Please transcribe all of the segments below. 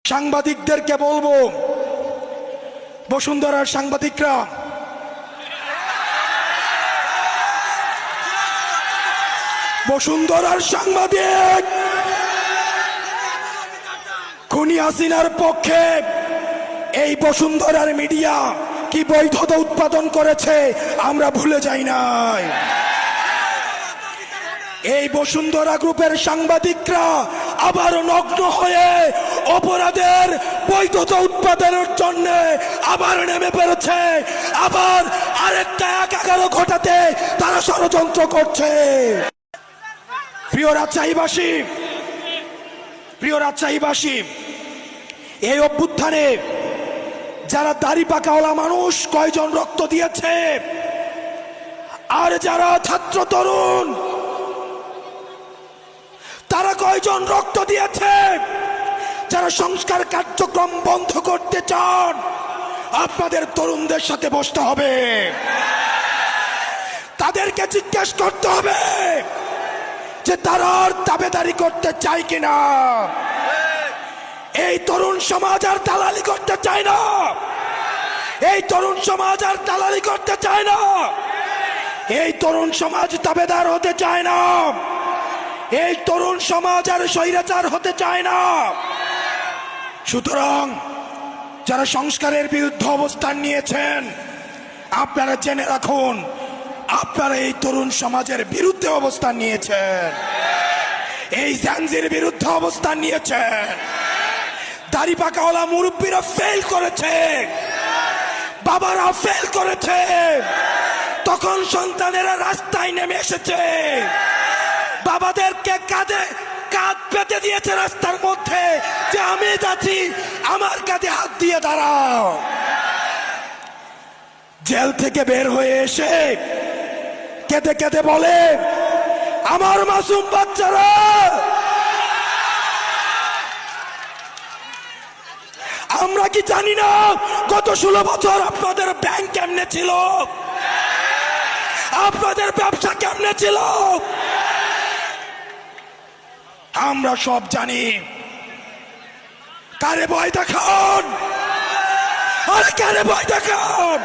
সাংবাদিকদেরকে বলবো, বসুন্ধরার সাংবাদিকরা, বসুন্ধরার সাংবাদিক খুনি হাসিনার পক্ষে এই বসুন্ধরার মিডিয়া কি বৈধতা উৎপাদন করেছে আমরা ভুলে যাই নাই। এই বসুন্ধরা গ্রুপের সাংবাদিকরা আবার নগ্ন হয়ে অপরাধের বৈধতা উৎপাদনের জন্য আবার নেমে পড়েছে, আবার আরেকটা ১১ ঘটাতে তারা ষড়যন্ত্র করছে। প্রিয় রাজশাহীবাসী, এই অভ্যুত্থানে যারা দাড়ি পাকাওয়ালা মানুষ কয়জন রক্ত দিয়েছে, আর যারা ছাত্র তরুণ তারা কয়জন রক্ত দিয়েছে, যারা সংস্কার কার্যক্রম বন্ধ করতে চান আপনাদের তরুণদের সাথে বসতে হবে, তাদেরকে জিজ্ঞেস করতে হবে যে তারা আর দাবেদারি করতে চায় কিনা। এই তরুণ সমাজ আর দালালি করতে চায় না, এই তরুণ সমাজ আর দালালি করতে চায় না, এই তরুণ সমাজ দাবেদার হতে চায় না, এই তরুণ সমাজ আর স্বৈরাচার হতে চায় না। সুতরাং যারা সংস্কারের বিরুদ্ধে অবস্থান নিয়েছেন আপনারা জেনে রাখুন, আপনারা এই তরুণ সমাজের বিরুদ্ধে অবস্থান নিয়েছেন, এই জাঞ্জির বিরুদ্ধে অবস্থান নিয়েছেন। দাড়ি পাকাওয়ালা মুরব্বীরা ফেল করেছে, বাবারা ফেল করেছে, তখন সন্তানেরা রাস্তায় নেমে এসেছে, বাবাদেরকে কাঁধে কাঁধ পেতে দিয়েছে রাস্তার মধ্যে যে আমি যাচ্ছি, আমার কাঁধে হাত দিয়ে দাঁড়াও। জেল থেকে বের হয়ে এসে কেঁদে কেঁদে বলে, আমার মাসুম বাচ্চারা, আমরা কি জানি না গত 16 বছর আপনাদের ব্যাংক কেমনে ছিল, আপনাদের ব্যবসা কেমনে ছিল, আমরা সব জানি। কারে ভয় দেখান, আরে কারে ভয় দেখান,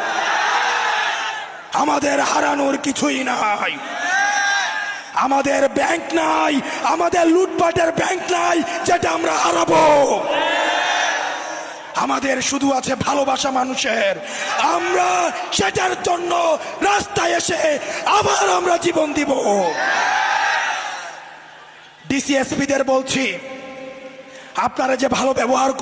আমাদের হারানোর কিছুই নাই, আমাদের ব্যাংক নাই, আমাদের লুটপাটের ব্যাংক নাই যেটা আমরা হারাবো। আমাদের শুধু আছে ভালোবাসা মানুষের, আমরা সেটার জন্য রাস্তায় এসে আবার আমরা জীবন দিব। ডিসিএসপিদের বলছি, আপনারা যে ভালো ব্যবহার